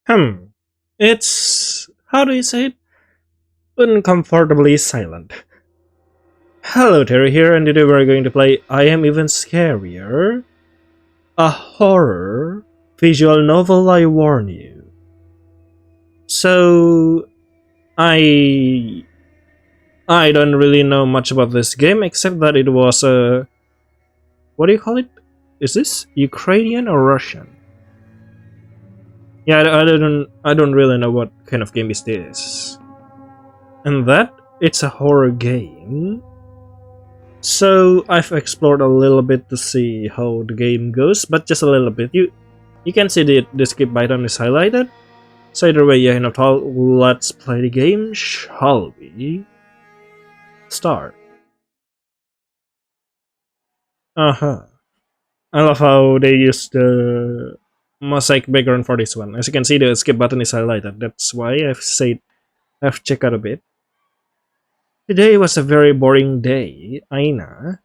Hmm. It's, how do you say it? Uncomfortably silent. Hello, Terry here, and today we're going to play I Am Even Scarier, a horror visual novel, I warn you. So, I I don't really know much about this game except that it was a, what do you call it? Is this Ukrainian or Russian? Yeah, I don't really know what kind of game is this. And that it's a horror game. So I've explored a little bit to see how the game goes, but just a little bit. You can see the skip button is highlighted. So either way, yeah, enough talk. Let's play the game, shall we? Start. Uh-huh. I love how they use the mosaic background for this one. As you can see, the skip button is highlighted. That's why I've checked out a bit. Today was a very boring day, Aina.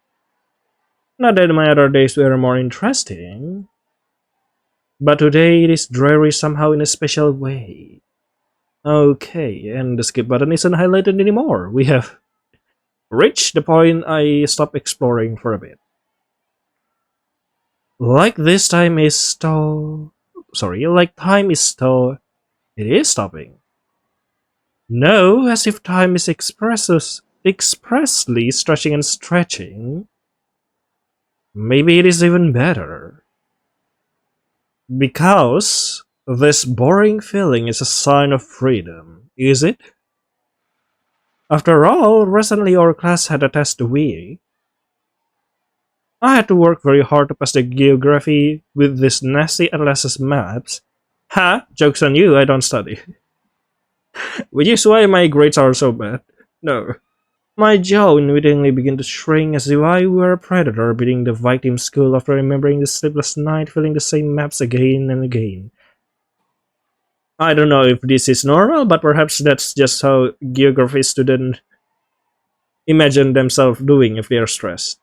Not that my other days were more interesting, but today it is dreary somehow in a special way. Okay, and the skip button isn't highlighted anymore. We have reached the point I stopped exploring for a bit. Like this time is stall. Sorry, like time is stall. It is stopping. No, as if time is expressly stretching and stretching. Maybe it is even better. Because this boring feeling is a sign of freedom, is it? After all, recently our class had a test week. I had to work very hard to pass the geography with these nasty atlases maps. Ha! Joke's on you, I don't study. Which is why my grades are so bad. No. My jaw unwittingly began to shrink as if I were a predator beating the victim's skull after remembering the sleepless night, filling the same maps again and again. I don't know if this is normal, but perhaps that's just how geography students imagine themselves doing if they are stressed.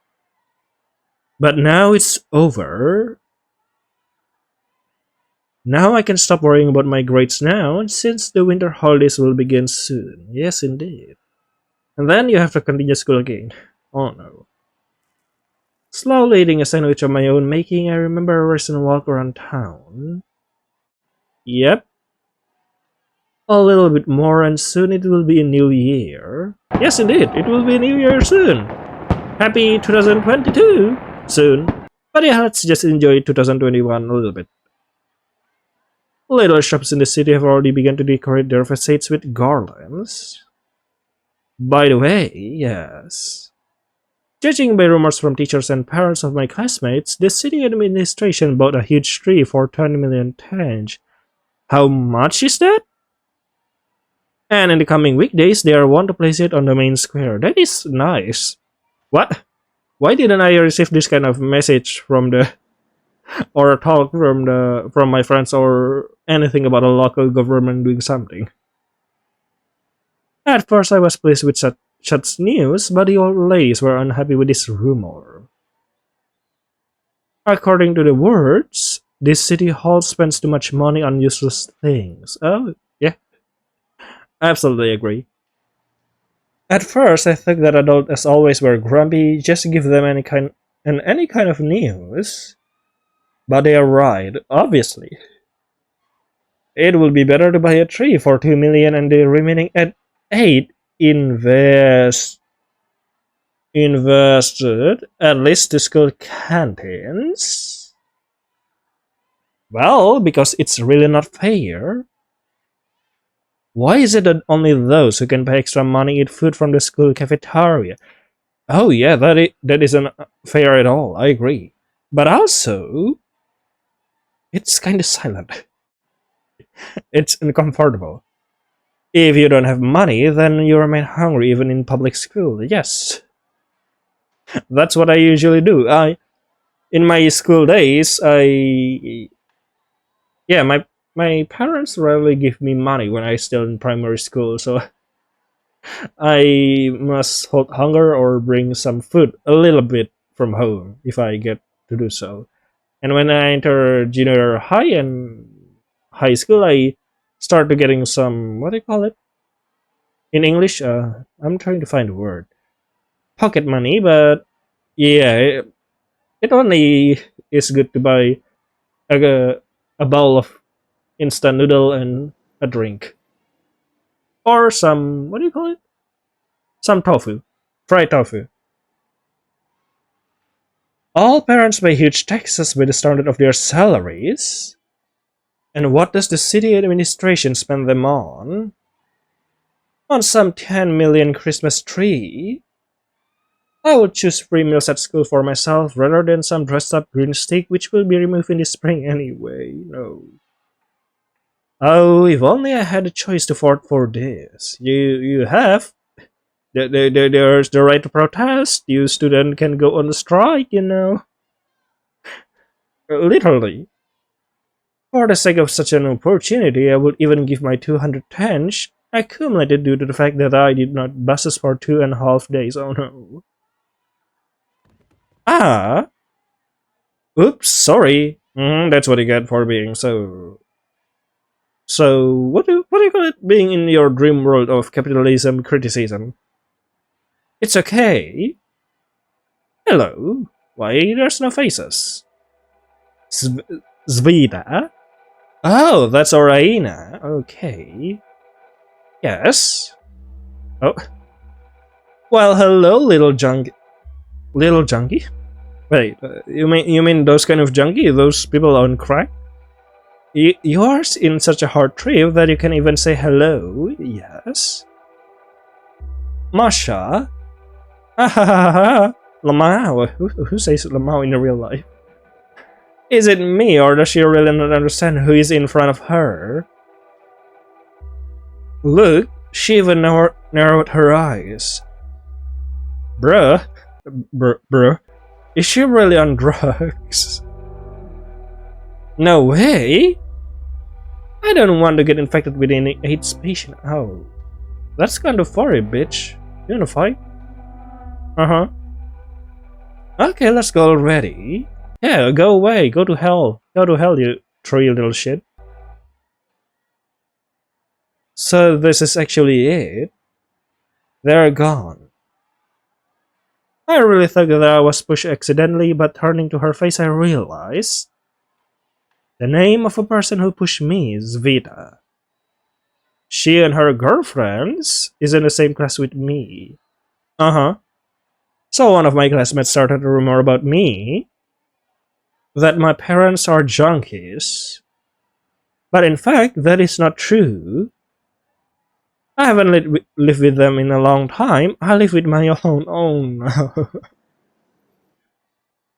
But now it's over. Now I can stop worrying about my grades now, since the winter holidays will begin soon. Yes, indeed. And then you have to continue school again. Oh no. Slowly eating a sandwich of my own making, I remember a recent walk around town. Yep, a little bit more and soon it will be a new year. Yes, indeed, it will be a new year soon. Happy 2022 soon. But yeah, let's just enjoy 2021 a little bit. Little shops in the city have already begun to decorate their facades with garlands. By the way, yes. Judging by rumors from teachers and parents of my classmates, the city administration bought a huge tree for 20 million tenge. How much is that? And in the coming weekdays, they are want to place it on the main square. That is nice. What? Why didn't I receive this kind of message from the or talk from my friends or anything about a local government doing something? At first, I was pleased with such news, but the old ladies were unhappy with this rumor. According to the words, this city hall spends too much money on useless things. Oh, yeah, I absolutely agree. At first, I thought that adults, as always, were grumpy. Just give them any kind of news. But they are right. Obviously, it would be better to buy a tree for 2 million and the remaining at 8 invested at least to school canteens. Well, because it's really not fair. Why is it that only those who can pay extra money eat food from the school cafeteria? Oh yeah, that isn't fair at all. I agree. But also, it's kind of silent. It's uncomfortable. If you don't have money, then you remain hungry even in public school. Yes, that's what I usually do. I in my school days, I yeah, my parents rarely give me money when I still in primary school, so I must hold hunger or bring some food a little bit from home if I get to do so. And when I enter junior high and high school, start to getting some, what do you call it in English? I'm trying to find a word. Pocket money, but yeah, it only is good to buy a, a bowl of instant noodle and a drink, or some, what do you call it? Some tofu, fried tofu. All parents pay huge taxes by the standard of their salaries. And what does the city administration spend them on? On some 10 million Christmas tree? I would choose free meals at school for myself rather than some dressed up green stick which will be removed in the spring anyway. No. Oh, if only I had a choice to vote for this. You have. There's the right to protest. You student can go on strike, you know. Literally. For the sake of such an opportunity, I would even give my 210 accumulated due to the fact that I did not buses for 2.5 days. Oh no. Ah, oops, sorry. That's what you get for being so. So, what do you call it? Being in your dream world of capitalism criticism. It's okay. Hello. Why there's no faces? Sv- Svita? Oh, that's our Aina. Okay. Yes. Oh, well, hello, little junkie. Wait, you mean those kind of junkie? Those people on crack? You are in such a hard trip that you can even say hello. Yes. Masha. Ha ha ha ha. Lamau. Who says Lamau in real life? Is it me, or does she really not understand who is in front of her? Look, she even narrowed her eyes. Bruh. Bruh. Is she really on drugs? No way! I don't want to get infected with any AIDS patient. Oh. That's kind of furry, bitch. You wanna fight? Uh-huh. Okay, let's go already. Yeah, go away. Go to hell. Go to hell, you three little shit. So this is actually it. They're gone. I really thought that I was pushed accidentally, but turning to her face I realized the name of a person who pushed me is Vita. She and her girlfriends is in the same class with me. Uh-huh. So one of my classmates started a rumor about me that my parents are junkies. But in fact, that is not true. I haven't lived with them in a long time. I live with my own. Oh no.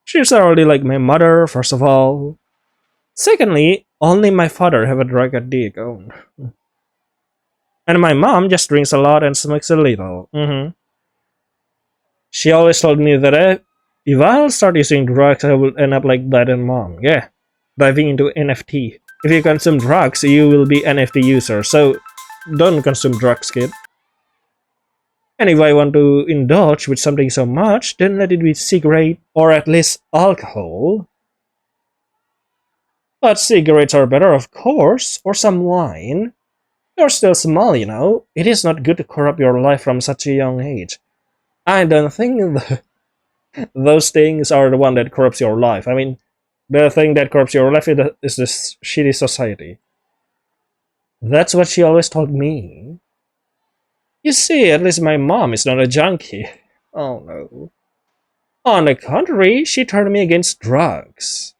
She's already like my mother, first of all. Secondly, only my father have a drug addict. Oh. And my mom just drinks a lot and smokes a little. She always told me that if I'll start using drugs, I will end up like Dad and Mom. Yeah, diving into NFT. If you consume drugs, you will be NFT user. So don't consume drugs, kid. And if I want to indulge with something so much, then let it be cigarette or at least alcohol. But cigarettes are better, of course, or some wine. You're still small, you know. It is not good to corrupt your life from such a young age. I don't think those things are the one that corrupts your life. I mean, the thing that corrupts your life is this shitty society. That's what she always told me. You see, at least my mom is not a junkie. Oh no. On the contrary, she turned me against drugs.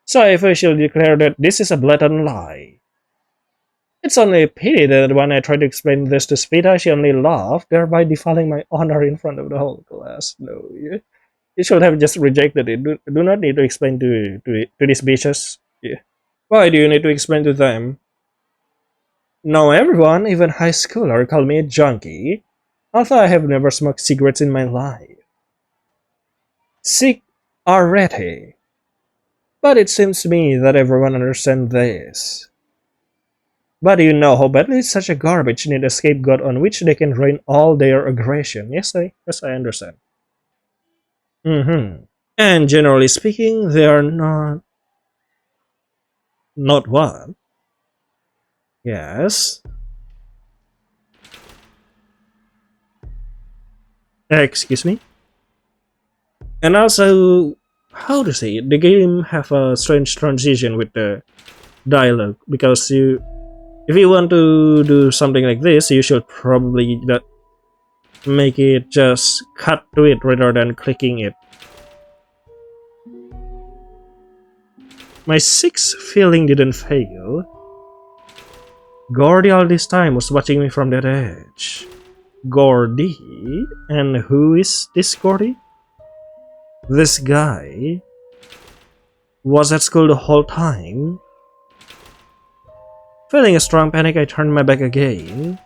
So I officially declare that this is a blatant lie. It's only a pity that when I tried to explain this to Svita, she only laughed, thereby defiling my honor in front of the whole class. No, you should have just rejected it. Do not need to explain to these bitches. Yeah. Why do you need to explain to them? No, everyone, even high schooler, call me a junkie, although I have never smoked cigarettes in my life. Sick already. But it seems to me that everyone understands this. But you know how badly such a garbage need a scapegoat on which they can rain all their aggression. Yes, I understand. And generally speaking, they are not what? Yes. Excuse me. And also, how to say it? The game have a strange transition with the dialogue because if you want to do something like this, you should probably make it just cut to it rather than clicking it. My sixth feeling didn't fail. Gordy all this time was watching me from that edge. Gordy? And who is this Gordy? This guy was at school the whole time. Feeling a strong panic, I turned my back again.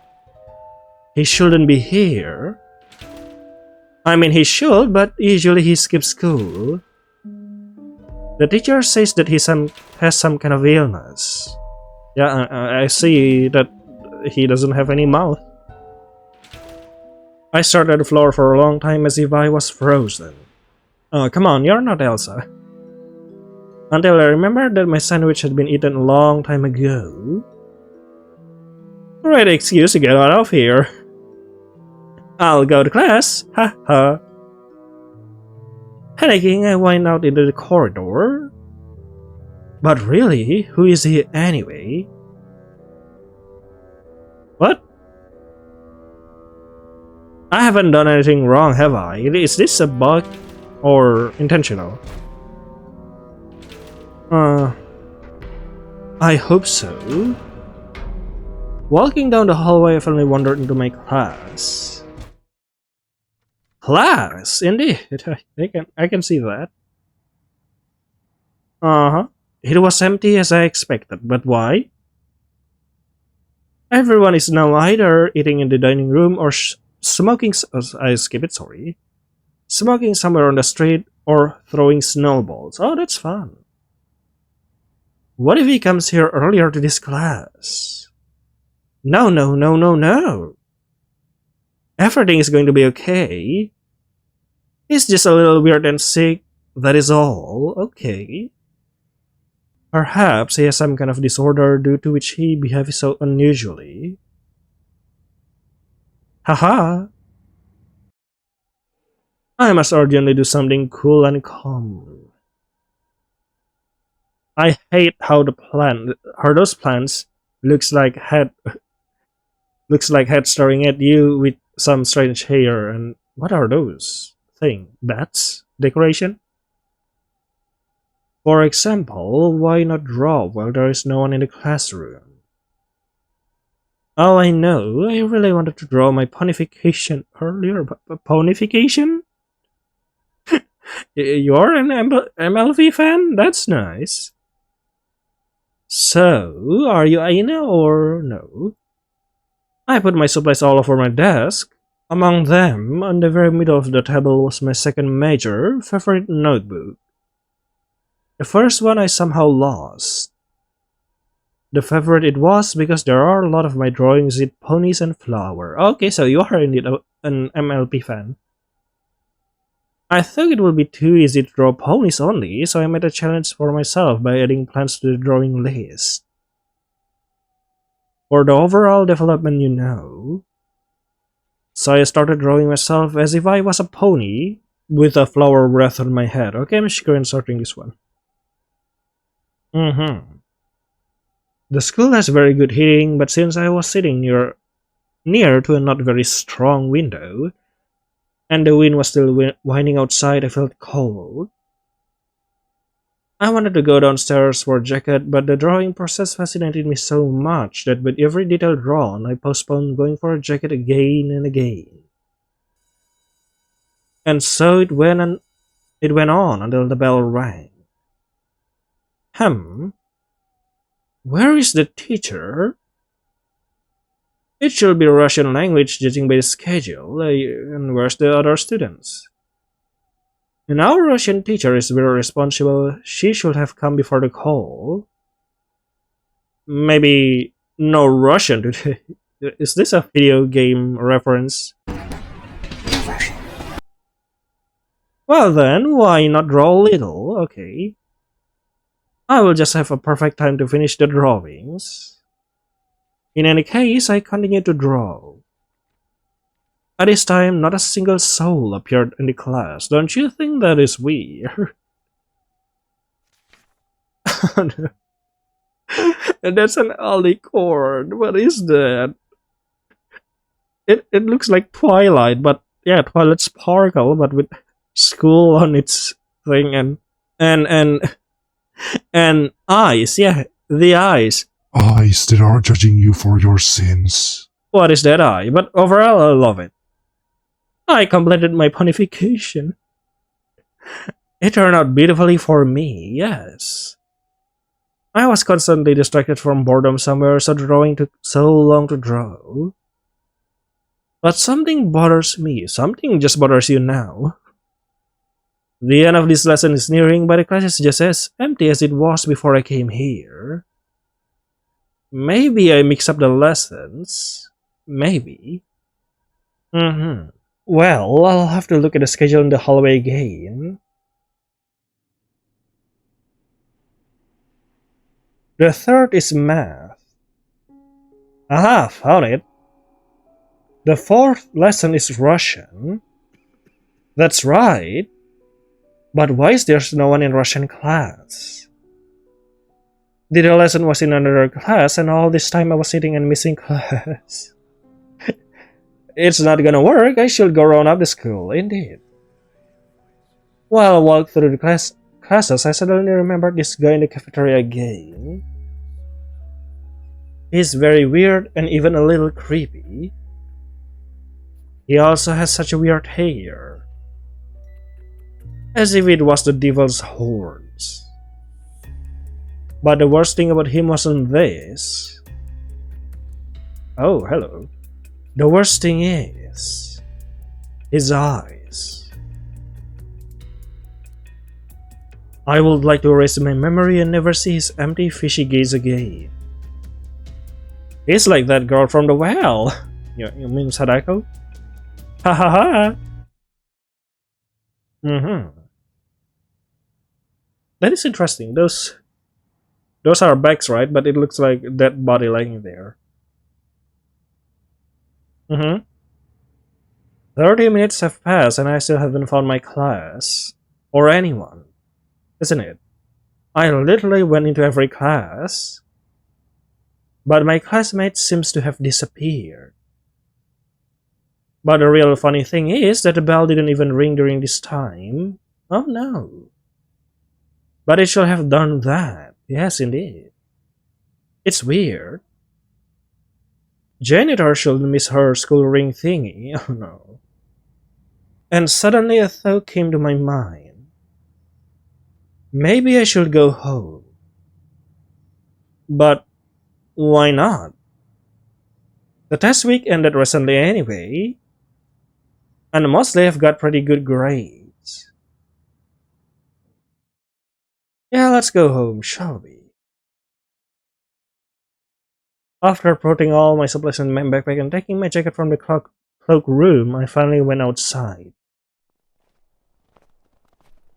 He shouldn't be here. I mean, he should, but usually he skips school. The teacher says that he has some kind of illness. Yeah, I see that he doesn't have any mouth. I stared at the floor for a long time as if I was frozen. Oh, come on, you're not Elsa. Until I remembered that my sandwich had been eaten a long time ago. Great excuse to get out of here. I'll go to class, ha ha. Panicking, I went out into the corridor. But really, who is he anyway? What? I haven't done anything wrong, have I? Is this a bug or intentional? I hope so. Walking down the hallway, I finally wandered into my class. Class, indeed. I can see that. It was empty as I expected, but why? Everyone is now either eating in the dining room or smoking. I skip it. Sorry, smoking somewhere on the street or throwing snowballs. Oh, that's fun. What if he comes here earlier to this class? No, no, no, no, no. Everything is going to be okay. He's just a little weird and sick, that is all. Okay. Perhaps he has some kind of disorder due to which he behaves so unusually. Haha. I must urgently do something cool and calm. I hate how those plants looks like head staring at you with some strange hair. And what are those thing? Bats? Decoration? For example, why not draw while there is no one in the classroom? Oh, I know. I really wanted to draw my ponification earlier, but ponification? You're an MLV fan? That's nice. So, are you Aina or no? I put my supplies all over my desk. Among them, on the very middle of the table was my second major favorite notebook. The first one I somehow lost. The favorite it was because there are a lot of my drawings with ponies and flower. Okay, so you are indeed an MLP fan. I thought it would be too easy to draw ponies only, so I made a challenge for myself by adding plants to the drawing list. For the overall development, you know. So I started drawing myself as if I was a pony with a flower wreath on my head. Okay, I'm screenshotting this one. The school has very good heating, but since I was sitting near to a not very strong window, and the wind was still whining outside, I felt cold. I wanted to go downstairs for a jacket, but the drawing process fascinated me so much that with every detail drawn, I postponed going for a jacket again and again. And so it went on until the bell rang. Where is the teacher? It should be Russian language judging by the schedule, and where's the other students? And our Russian teacher is very responsible. She should have come before the call. Maybe no Russian today. Is this a video game reference? Well then, why not draw a little? Okay. I will just have a perfect time to finish the drawings. In any case, I continued to draw. At this time, not a single soul appeared in the class. Don't you think that is weird? And that's an alicorn. What is that? It looks like Twilight, but yeah, Twilight Sparkle, but with school on its thing and and and eyes. Yeah, the eyes. Eyes that are judging you for your sins. What is that eye? But overall, I love it. I completed my ponification. It turned out beautifully for me. Yes. I was constantly distracted from boredom somewhere, so drawing took so long to draw. But something bothers me. Something just bothers you now. The end of this lesson is nearing, but the class is just as empty as it was before I came here. Maybe I mix up the lessons. Maybe. Well, I'll have to look at the schedule in the hallway again. The third is math. Aha, found it. The fourth lesson is Russian. That's right. But why is there no one in Russian class? The lesson was in another class, and all this time I was sitting and missing class. It's not gonna work. I should go round up the school, indeed. While I walked through the classes, I suddenly remembered this guy in the cafeteria again. He's very weird and even a little creepy. He also has such a weird hair. As if it was the devil's horns. But the worst thing about him wasn't this. Oh, hello. The worst thing is his eyes. I would like to erase my memory and never see his empty, fishy gaze again. He's like that girl from the well. You mean Sadako? Ha ha ha! That is interesting. Those are bags, right? But it looks like dead body lying there. 30 minutes have passed and I still haven't found my class. Or anyone. Isn't it? I literally went into every class. But my classmate seems to have disappeared. But the real funny thing is that the bell didn't even ring during this time. Oh no. But it should have done that. Yes, indeed. It's weird. Janitor should miss her school ring thingy. Oh no. And suddenly a thought came to my mind. Maybe I should go home. But why not? The test week ended recently anyway. And mostly I've got pretty good grades. Yeah, let's go home, shall we? After putting all my supplies in my backpack and taking my jacket from the cloak room, I finally went outside.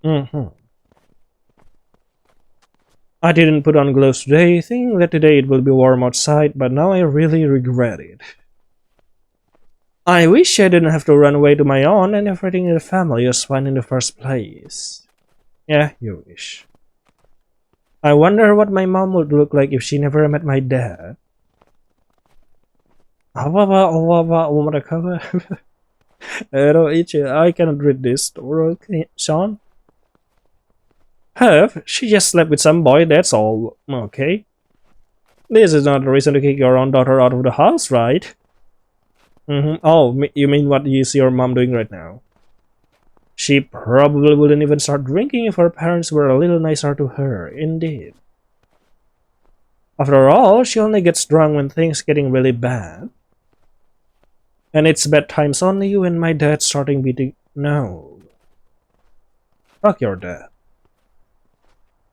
I didn't put on gloves today, thinking that today it will be warm outside, but now I really regret it. I wish I didn't have to run away to my aunt and everything in the family was fine in the first place. Yeah, you wish. I wonder what my mom would look like if she never met my dad. I cannot read this story, Sean. She just slept with some boy, that's all. Okay. This is not a reason to kick your own daughter out of the house, right? Oh, you mean what is your mom doing right now? She probably wouldn't even start drinking if her parents were a little nicer to her, indeed. After all, she only gets drunk when things getting really bad. And it's bad times only when my dad's starting beating. No. Fuck your dad.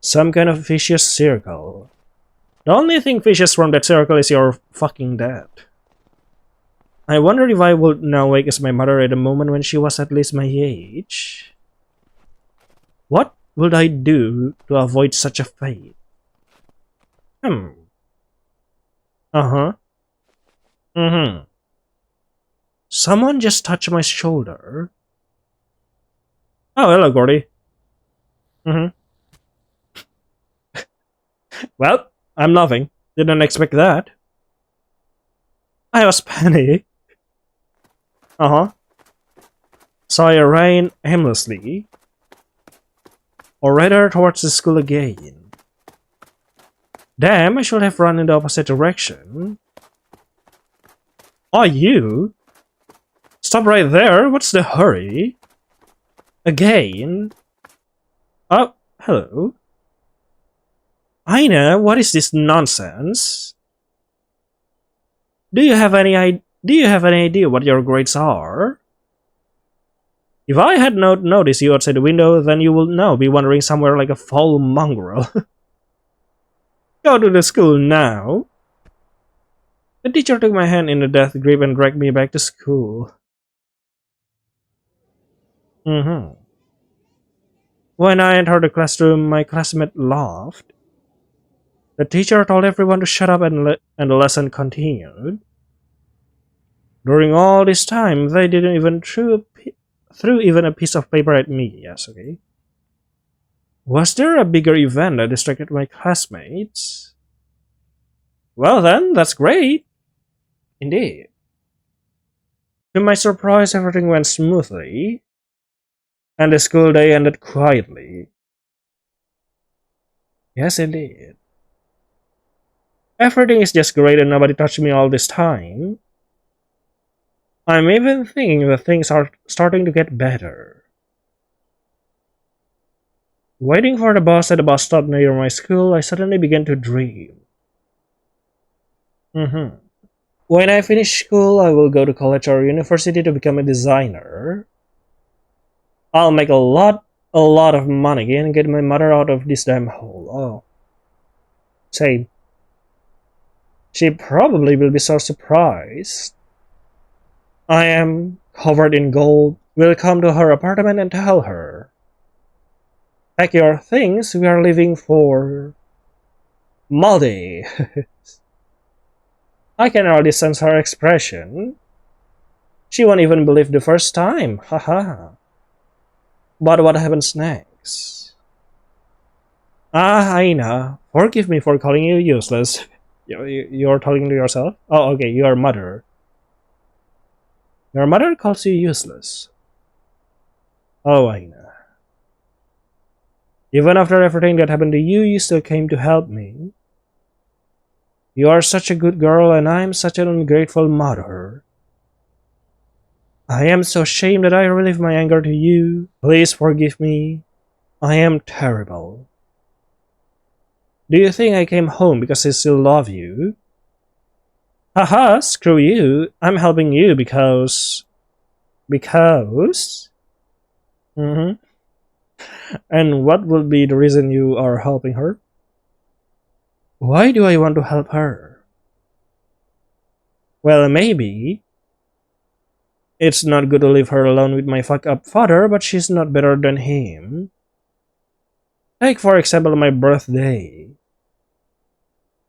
Some kind of vicious circle. The only thing vicious from that circle is your fucking dad. I wonder if I would now wake as my mother at a moment when she was at least my age. What would I do to avoid such a fate? Mm-hmm. Someone just touched my shoulder. Oh, hello, Gordy. Mm-hmm. Well, I'm laughing. Didn't expect that. I was panicked. Uh-huh. So I ran aimlessly, or rather towards the school again. Damn, I should have run in the opposite direction. Oh, you? Stop right there, what's the hurry? Again? Oh, hello. Aina, what is this nonsense? Do you have any idea what your grades are? If I had not noticed you outside the window, then you will now be wandering somewhere like a foul mongrel. Go to the school now. The teacher took my hand in a death grip and dragged me back to school. Mm-hmm. When I entered the classroom, my classmate laughed. The teacher told everyone to shut up and the lesson continued. During all this time, they didn't even threw even a piece of paper at me. Yes, okay. Was there a bigger event that distracted my classmates? Well then, that's great. Indeed. To my surprise, everything went smoothly, and the school day ended quietly. Yes, indeed. Everything is just great and nobody touched me all this time. I'm even thinking that things are starting to get better. Waiting for the bus at the bus stop near my school, I suddenly began to dream. Mm-hmm. When I finish school, I will go to college or university to become a designer. I'll make a lot of money and get my mother out of this damn hole. Oh, same. She probably will be so surprised. I am covered in gold. We'll come to her apartment and tell her. Pack your things, we are leaving for Maldi. I can already sense her expression. She won't even believe the first time. Haha. But what happens next? Ah, Aina, forgive me for calling you useless. You're talking to yourself? Oh, okay, your mother. Your mother calls you useless. Oh, Aina. Even after everything that happened to you, you still came to help me. You are such a good girl, and I am such an ungrateful mother. I am so ashamed that I relieve my anger to you. Please forgive me. I am terrible. Do you think I came home because I still love you? Haha, screw you. I'm helping you because... Because? Mm-hmm. And what would be the reason you are helping her? Why do I want to help her? Well, maybe. It's not good to leave her alone with my fuck up father, but she's not better than him. Take for example my birthday.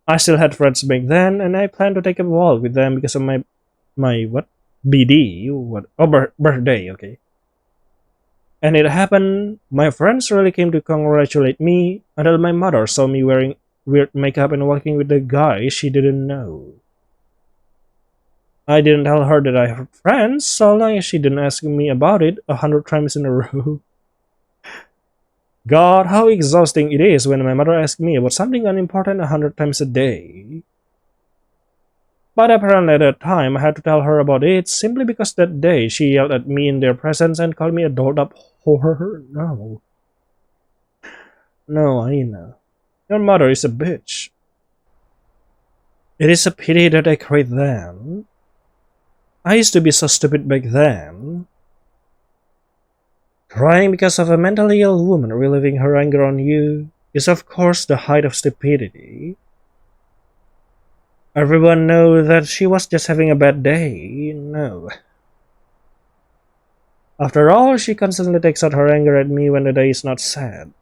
I still had friends back then, and I planned to take a walk with them because of my what? BD? What? Oh, birthday, okay. And it happened, my friends really came to congratulate me until my mother saw me wearing weird makeup and walking with a guy she didn't know. I didn't tell her that I had friends, so long as she didn't ask me about it 100 times in a row. God, how exhausting it is when my mother asks me about something unimportant 100 times a day. But apparently at that time I had to tell her about it simply because that day she yelled at me in their presence and called me a dolled up whore. No. No, I know. Your mother is a bitch. It is a pity that I cried then. I used to be so stupid back then. Crying because of a mentally ill woman reliving her anger on you is of course the height of stupidity. Everyone knows that she was just having a bad day. No. After all, she constantly takes out her anger at me when the day is not sad.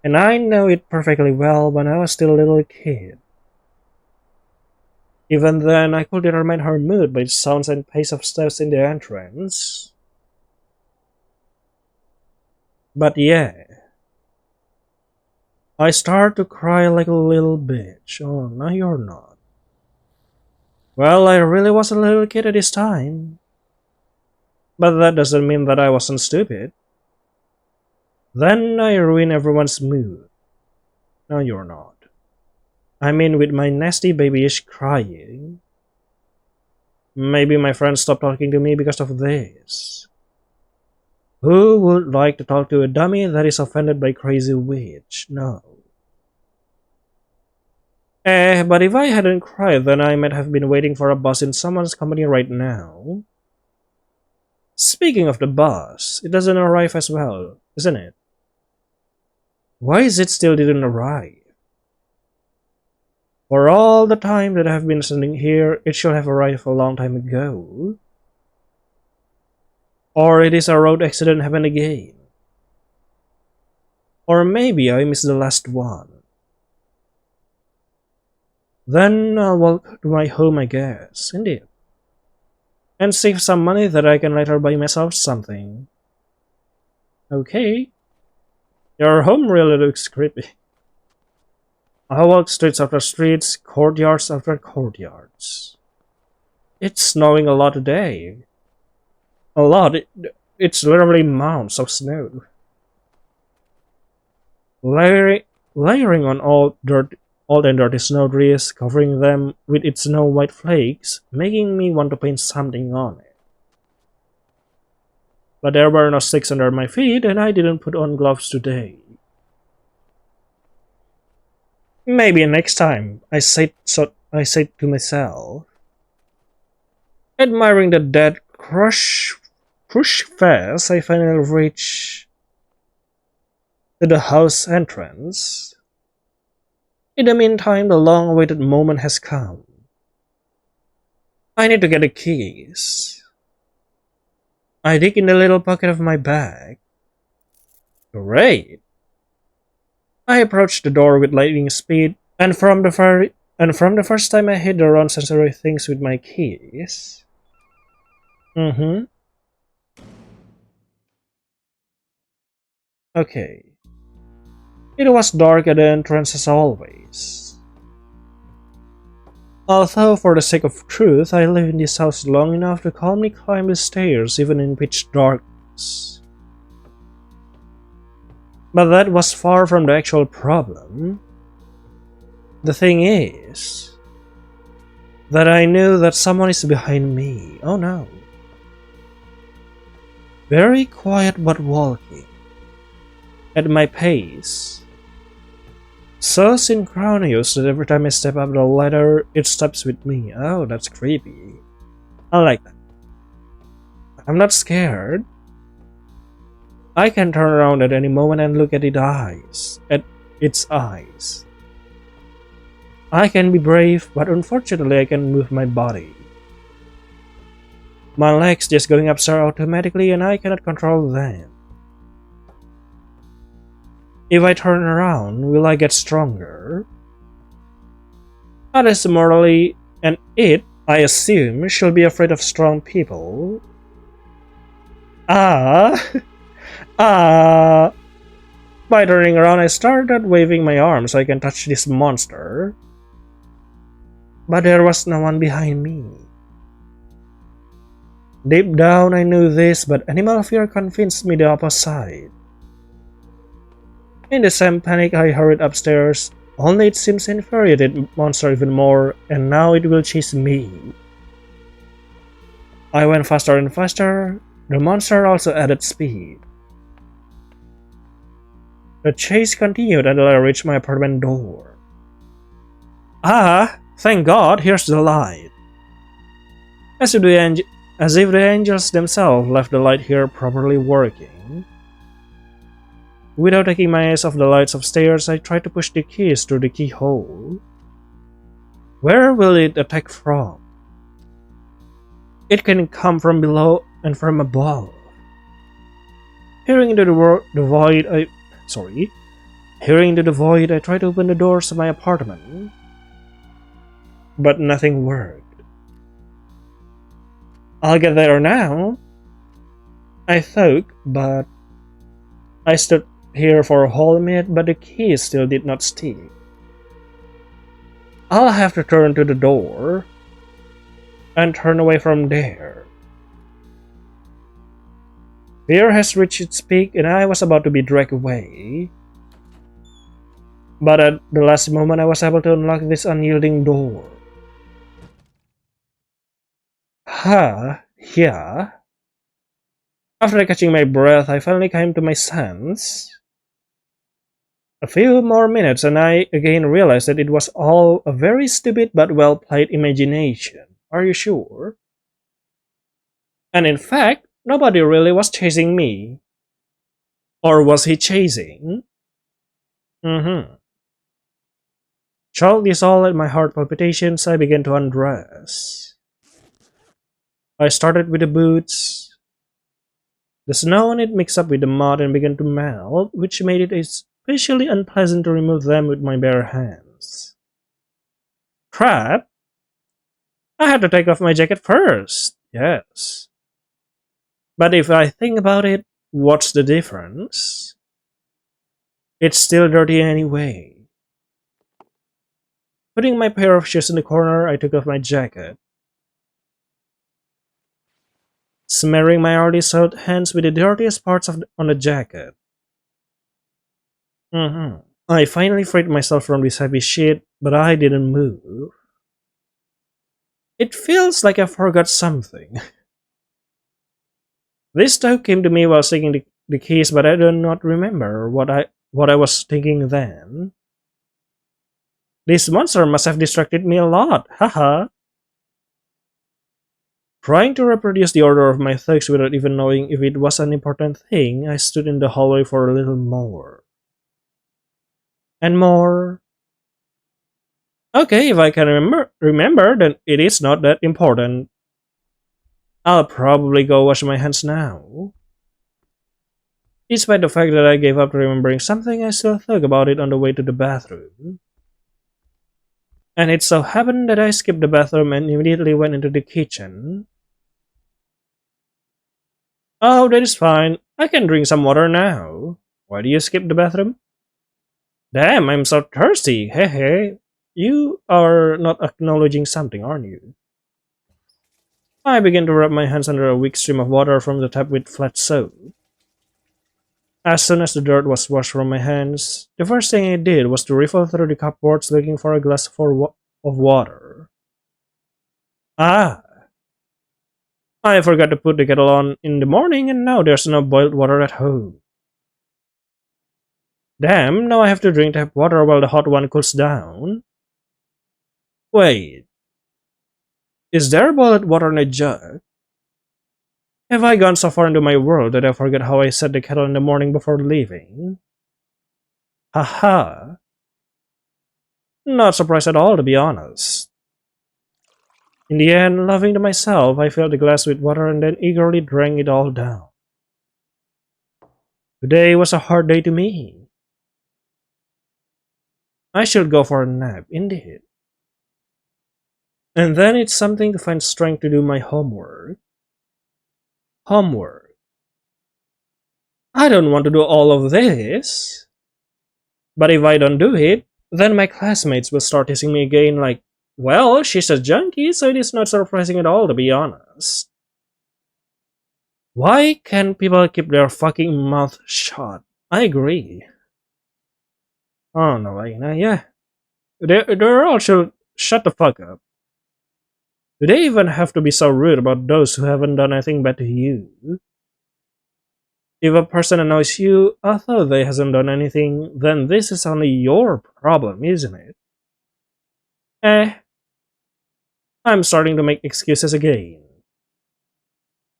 And I know it perfectly well when I was still a little kid. Even then, I could determine her mood by the sounds and pace of steps in the entrance. But yeah, I start to cry like a little bitch. Oh, no, you're not. Well, I really was a little kid at this time. But that doesn't mean that I wasn't stupid. Then I ruin everyone's mood. No, you're not. I mean, with my nasty babyish crying. Maybe my friends stopped talking to me because of this. Who would like to talk to a dummy that is offended by crazy witch? No. But if I hadn't cried, then I might have been waiting for a bus in someone's company right now. Speaking of the bus, it doesn't arrive as well, isn't it? Why is it still didn't arrive? For all the time that I have been standing here, it should have arrived a long time ago. Or it is a road accident happened again. Or maybe I missed the last one. Then I'll walk to my home, I guess, indeed. And save some money that I can later buy myself something. Okay. Your home really looks creepy. I walk streets after streets, courtyards after courtyards. It's snowing a lot today. A lot. It's literally mounds of snow. Layering on all and dirty snow drifts, covering them with its snow white flakes, making me want to paint something on it. But there were no sticks under my feet, and I didn't put on gloves today. Maybe next time, I said to myself. Admiring the dead crush fast, I finally reached to the house entrance. In the meantime, the long-awaited moment has come. I need to get the keys. I dig in the little pocket of my bag. Great! I approach the door with lightning speed, and from the first time I hit the wrong sensory things with my keys. Okay. It was dark at the entrance as always. Although, for the sake of truth, I live in this house long enough to calmly climb the stairs even in pitch darkness. But that was far from the actual problem. The thing is that I knew that someone is behind me. Oh no. Very quiet but walking. At my pace. So synchronous that every time I step up the ladder, it steps with me. Oh, that's creepy. I like that. I'm not scared. I can turn around at any moment and look at its eyes. I can be brave, but unfortunately I can move my body. My legs just going upstairs automatically and I cannot control them. If I turn around, will I get stronger? That is morally, and it, I assume, should be afraid of strong people. By turning around, I started waving my arms so I can touch this monster. But there was no one behind me. Deep down, I knew this, but animal fear convinced me the opposite. In the same panic, I hurried upstairs, only it seems infuriated the monster even more, and now it will chase me. I went faster and faster. The monster also added speed. The chase continued until I reached my apartment door. Thank God, here's the light. As if the angels themselves left the light here properly working. Without taking my eyes off the lights upstairs, I tried to push the keys through the keyhole. Where will it attack from? It can come from below and from above. Hearing into the void, I tried to open the doors of my apartment. but nothing worked. I'll get there now, I thought, but I stood here for a whole minute, but the key still did not stick. I'll have to turn to the door and turn away from there. Fear has reached its peak, and I was about to be dragged away. But at the last moment, I was able to unlock this unyielding door. Yeah. After catching my breath, I finally came to my sense. A few more minutes, and I again realized that it was all a very stupid but well played imagination. Are you sure? And in fact, nobody really was chasing me. Or was he chasing? Child is all at my heart palpitations, I began to undress. I started with the boots. The snow on it mixed up with the mud and began to melt, which made it especially unpleasant to remove them with my bare hands. Crap! I had to take off my jacket first. Yes. But if I think about it, what's the difference? It's still dirty anyway. Putting my pair of shoes in the corner, I took off my jacket. Smearing my already soiled hands with the dirtiest parts on the jacket. I finally freed myself from this heavy shit, but I didn't move. It feels like I forgot something. This thought came to me while seeking the keys, but I do not remember what I was thinking then. This monster must have distracted me a lot, haha. Trying to reproduce the order of my thoughts without even knowing if it was an important thing, I stood in the hallway for a little more. And more. Okay, if I can remember, then it is not that important. I'll probably go wash my hands now. Despite the fact that I gave up remembering something, I still thought about it on the way to the bathroom. And it so happened that I skipped the bathroom and immediately went into the kitchen. Oh, that is fine. I can drink some water now. Why do you skip the bathroom? Damn, I'm so thirsty. Hey. You are not acknowledging something, aren't you? I began to rub my hands under a weak stream of water from the tap with flat soap. As soon as the dirt was washed from my hands, the first thing I did was to rifle through the cupboards looking for a glass of water. Ah! I forgot to put the kettle on in the morning and now there's no boiled water at home. Damn, now I have to drink tap water while the hot one cools down. Wait. Is there boiled water in a jug? Have I gone so far into my world that I forget how I set the kettle in the morning before leaving? Haha. Not surprised at all, to be honest. In the end, laughing to myself, I filled the glass with water and then eagerly drank it all down. Today was a hard day to me. I should go for a nap, indeed. And then it's something to find strength to do my homework. Homework. I don't want to do all of this. But if I don't do it, then my classmates will start teasing me again like, well, she's a junkie, so it is not surprising at all, to be honest. Why can't people keep their fucking mouth shut? I agree. Oh no, Aina, yeah. They're all should shut the fuck up. Do they even have to be so rude about those who haven't done anything bad to you? If a person annoys you, although they hasn't done anything, then this is only your problem, isn't it? I'm starting to make excuses again.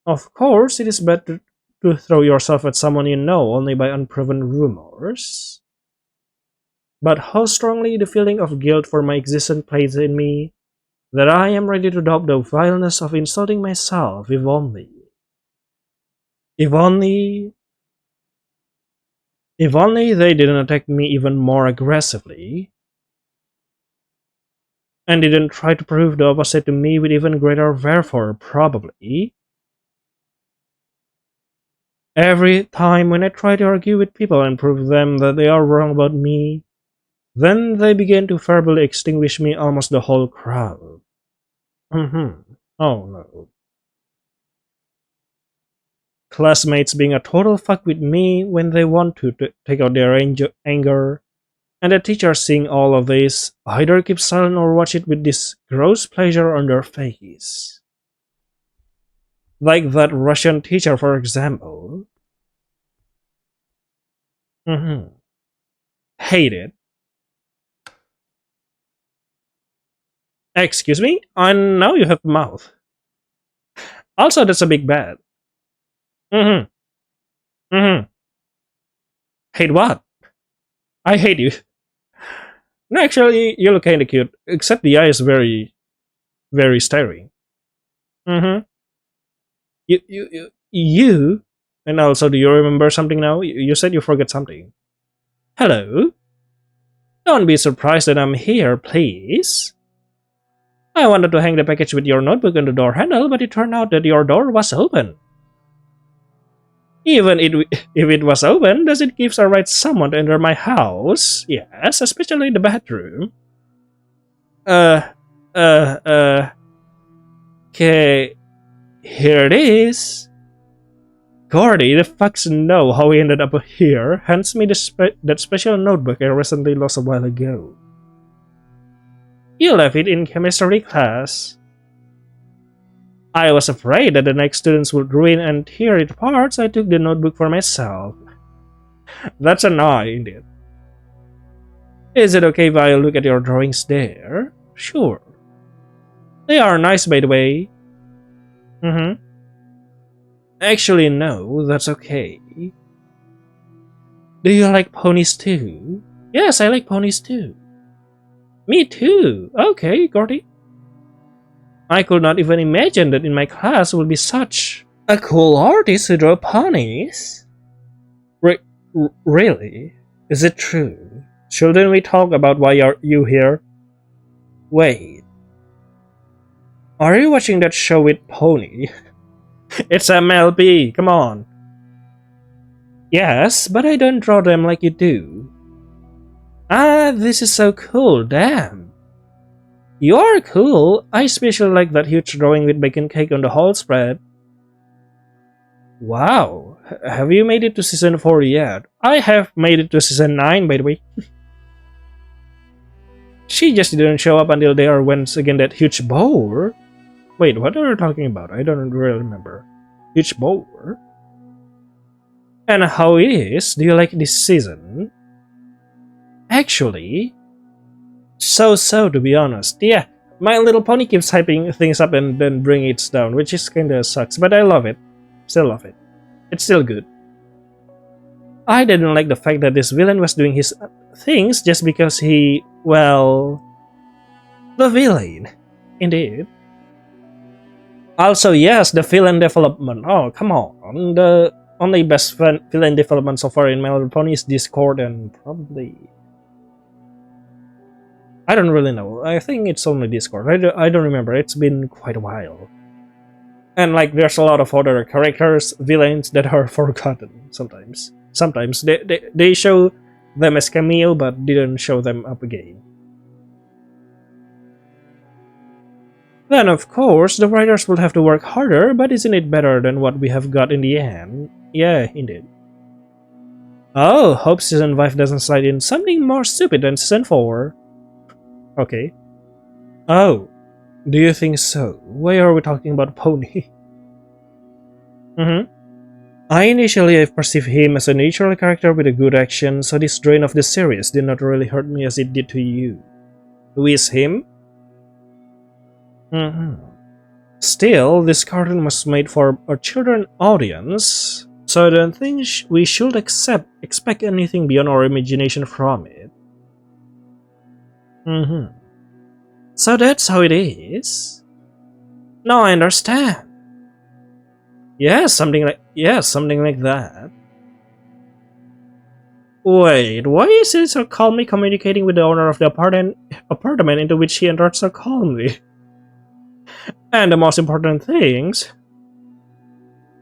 Of course, it is better to throw yourself at someone you know only by unproven rumors. But how strongly the feeling of guilt for my existence plays in me, that I am ready to adopt the vileness of insulting myself, if only. If only they didn't attack me even more aggressively. And didn't try to prove the opposite to me with even greater fervor, probably. Every time when I try to argue with people and prove them that they are wrong about me, then they begin to verbally extinguish me almost the whole crowd. Oh no. Classmates being a total fuck with me when they want to take out their anger, and the teachers seeing all of this either keep silent or watch it with this gross pleasure on their face. Like that Russian teacher, for example. Hate it. Excuse me? I know you have a mouth. Also, that's a big bad. Mm-hmm. Mm-hmm. Hate what? I hate you. No, actually, you look kinda cute. Except the eye is very, very staring. Mm-hmm. You. And also, do you remember something now? You said you forgot something. Hello? Don't be surprised that I'm here, please. I wanted to hang the package with your notebook on the door handle, but it turned out that your door was open. Even if it was open, does it give a right someone to enter my house? Yes, especially the bathroom. Uh, okay, here it is. Gordy, the fucks know how he ended up here. Hands me that special notebook I recently lost a while ago. You left it in chemistry class. I was afraid that the next students would ruin and tear it apart, so I took the notebook for myself. That's an eye, indeed. Is it okay if I look at your drawings there? Sure. They are nice, by the way. Actually, no, that's okay. Do you like ponies too? Yes, I like ponies too. Me too. Okay, Gordy. I could not even imagine that in my class would be such a cool artist who draw ponies. Really? Is it true? Shouldn't we talk about why are you here? Wait. Are you watching that show with Pony? It's MLB, come on. Yes, but I don't draw them like you do. Ah, this is so cool, damn. You are cool. I especially like that huge drawing with bacon cake on the whole spread. Wow, have you made it to season 4 yet? I have made it to season 9, by the way. She just didn't show up until there once again that huge boar. Wait, what are you talking about? I don't really remember. Huge boar? And how it is? Do you like this season? Actually, so to be honest. Yeah, My Little Pony keeps hyping things up and then bringing it down, which is kinda sucks, but I love it. Still love it. It's still good. I didn't like the fact that this villain was doing his things just because he, well, the villain. Indeed. Also, yes, the villain development. Oh, come on. The only best villain development so far in My Little Pony is Discord and probably... I don't really know. I think it's only Discord. I don't remember. It's been quite a while. And like, there's a lot of other characters, villains that are forgotten sometimes. Sometimes they show them as cameo but didn't show them up again. Then of course, the writers will have to work harder, but isn't it better than what we have got in the end? Yeah, indeed. Oh, hope season 5 doesn't slide in something more stupid than season 4. Okay. Oh, do you think so? Why are we talking about Pony? I initially perceived him as a neutral character with a good action, so this drain of the series did not really hurt me as it did to you. Who is him? Still, this cartoon was made for a children audience, so I don't think we should expect anything beyond our imagination from it. So that's how it is? Now I understand. Yes, something like that. Wait, why is he so calmly communicating with the owner of the apartment into which he entered so calmly? And the most important things,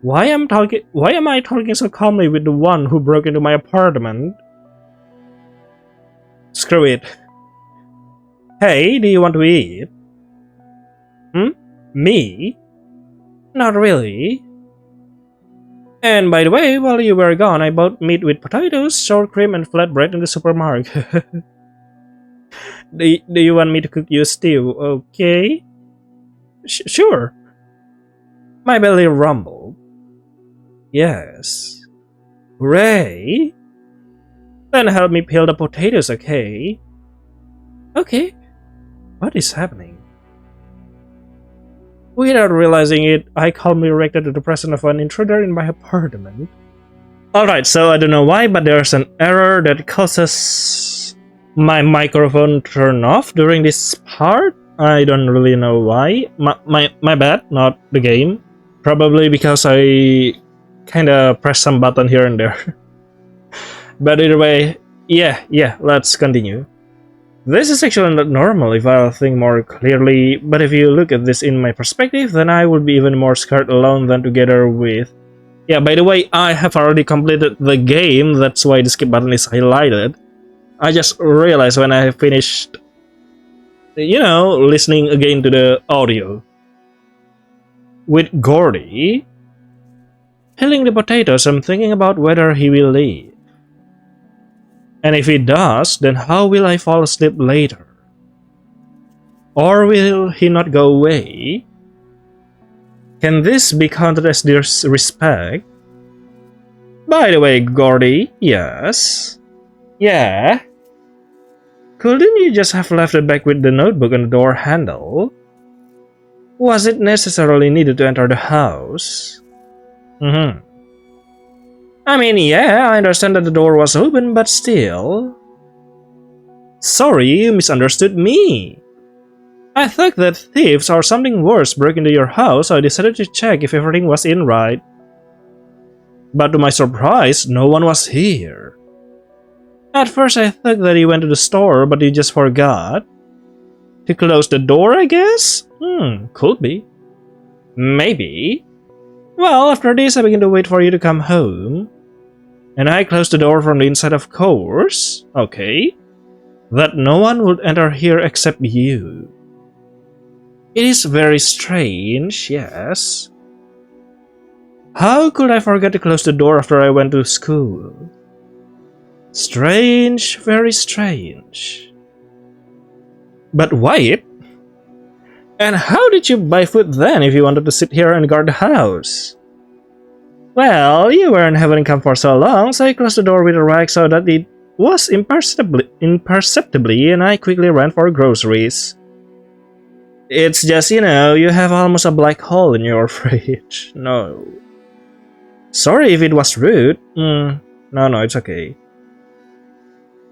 why am I talking so calmly with the one who broke into my apartment? Screw it. Hey, do you want to eat? Me? Not really. And by the way, while you were gone, I bought meat with potatoes, sour cream, and flatbread in the supermarket. Do you want me to cook you a stew? Okay. Sure. My belly rumbled. Yes. Hooray! Then help me peel the potatoes, okay? Okay. What is happening? Without realizing it, I calmly reacted to the presence of an intruder in my apartment. Alright, so I don't know why, but there's an error that causes my microphone to turn off during this part. I don't really know why. My bad, not the game. Probably because I kinda pressed some button here and there. But either way, yeah, let's continue. This is actually not normal if I'll think more clearly, but if you look at this in my perspective, then I would be even more scared alone than together with... Yeah, by the way, I have already completed the game, that's why the skip button is highlighted. I just realized when I finished, listening again to the audio. With Gordy peeling the potatoes, I'm thinking about whether he will leave. And if he does, then how will I fall asleep later? Or will he not go away? Can this be counted as disrespect? By the way, Gordy, yes? Yeah? Couldn't you just have left it back with the notebook on the door handle? Was it necessarily needed to enter the house? I mean, yeah, I understand that the door was open, but still... Sorry, you misunderstood me. I thought that thieves or something worse broke into your house, so I decided to check if everything was in right. But to my surprise, no one was here. At first I thought that he went to the store, but he just forgot. To close the door, I guess? Could be. Maybe. Well, after this I began to wait for you to come home. And I closed the door from the inside, of course. Okay. That no one would enter here except you. It is very strange, yes. How could I forget to close the door after I went to school? Strange, very strange. But wait. And how did you buy food then if you wanted to sit here and guard the house? Well, you weren't having come for so long, so I closed the door with a rag so that it was imperceptibly, and I quickly ran for groceries. It's just, you have almost a black hole in your fridge. No. Sorry if it was rude. No, it's okay.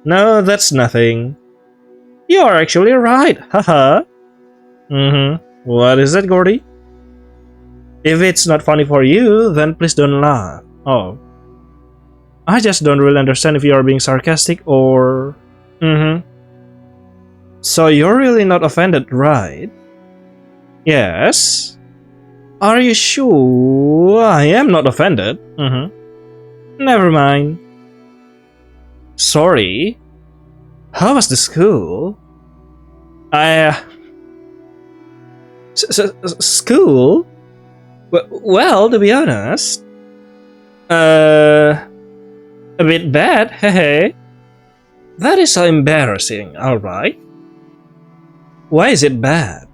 No, that's nothing. You are actually right, haha. What is it, Gordy? If it's not funny for you, then please don't laugh. Oh. I just don't really understand if you are being sarcastic or... So you're really not offended, right? Yes? Are you sure? I am not offended. Never mind. Sorry. How was the school? School? Well, to be honest, a bit bad, hehe. That is so embarrassing, alright. Why is it bad?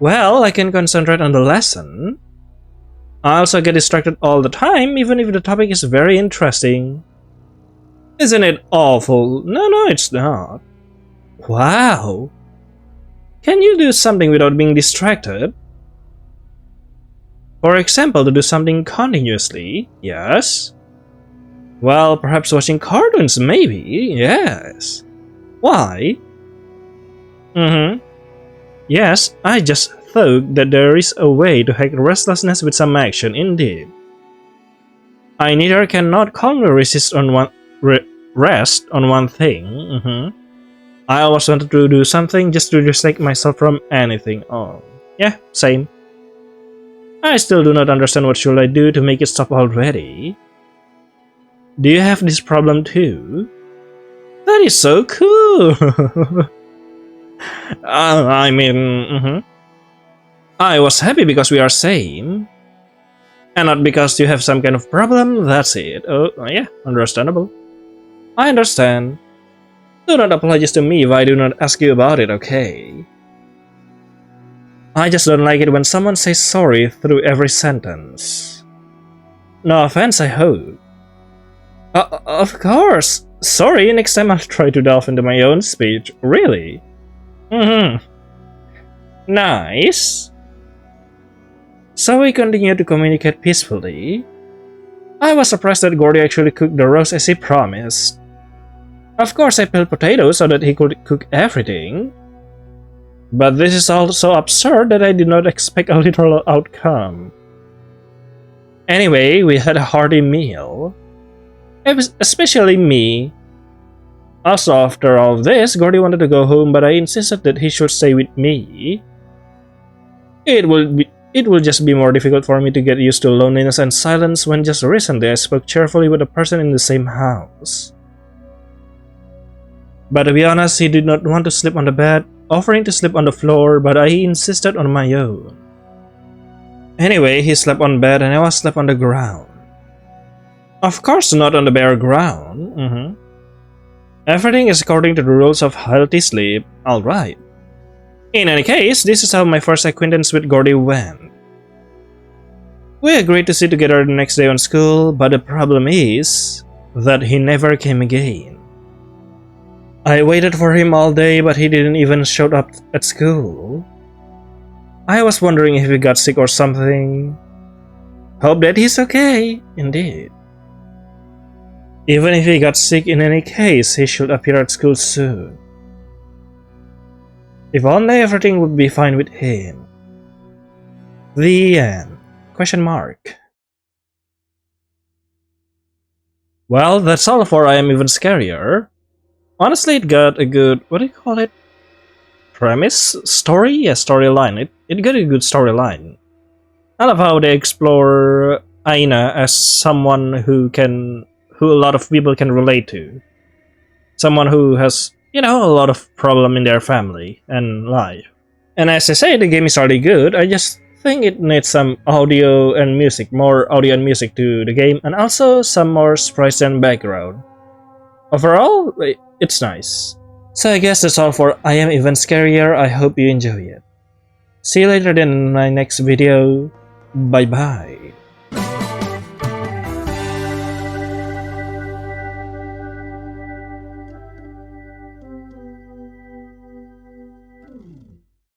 Well, I can concentrate on the lesson. I also get distracted all the time, even if the topic is very interesting. Isn't it awful? No, it's not. Wow. Can you do something without being distracted? For example, to do something continuously, yes. Well, perhaps watching cartoons, maybe, yes. Why? Yes, I just thought that there is a way to hack restlessness with some action, indeed. I neither cannot calmly resist on rest on one thing. I always wanted to do something just to distract myself from anything. Oh, yeah, same. I still do not understand what should I do to make it stop already. Do you have this problem too? That is so cool! I mean, I was happy because we are same. And not because you have some kind of problem, that's it. Oh, yeah, understandable. I understand. Do not apologize to me if I do not ask you about it, okay? I just don't like it when someone says sorry through every sentence. No offense, I hope. Of course! Sorry, next time I'll try to delve into my own speech. Really? Nice. So we continue to communicate peacefully. I was surprised that Gordy actually cooked the roast as he promised. Of course, I peeled potatoes so that he could cook everything. But this is all so absurd that I did not expect a literal outcome. Anyway, we had a hearty meal. Especially me. Also, after all this, Gordy wanted to go home, but I insisted that he should stay with me. It will just be more difficult for me to get used to loneliness and silence when just recently I spoke cheerfully with a person in the same house. But to be honest, he did not want to sleep on the bed, offering to sleep on the floor, but I insisted on my own. Anyway, he slept on bed and I slept on the ground. Of course not on the bare ground. Everything is according to the rules of healthy sleep, alright. In any case, this is how my first acquaintance with Gordy went. We agreed to sit together the next day on school, but the problem is that he never came again. I waited for him all day, but he didn't even show up at school. I was wondering if he got sick or something. Hope that he's okay, indeed. Even if he got sick in any case, he should appear at school soon. If only everything would be fine with him. The end. Question mark. Well, that's all for I Am Even Scarier. Honestly, it got a good, what do you call it? Premise? Story? Yeah, storyline. It got a good storyline. I love how they explore Aina as someone who a lot of people can relate to. Someone who has, a lot of problem in their family and life. And as I say, the game is already good. I just think it needs some audio and music, more audio and music to the game, and also some more sprites and background. Overall, it's nice. So I guess that's all for I Am Even Scarier. I hope you enjoy it. See you later then in my next video. Bye bye.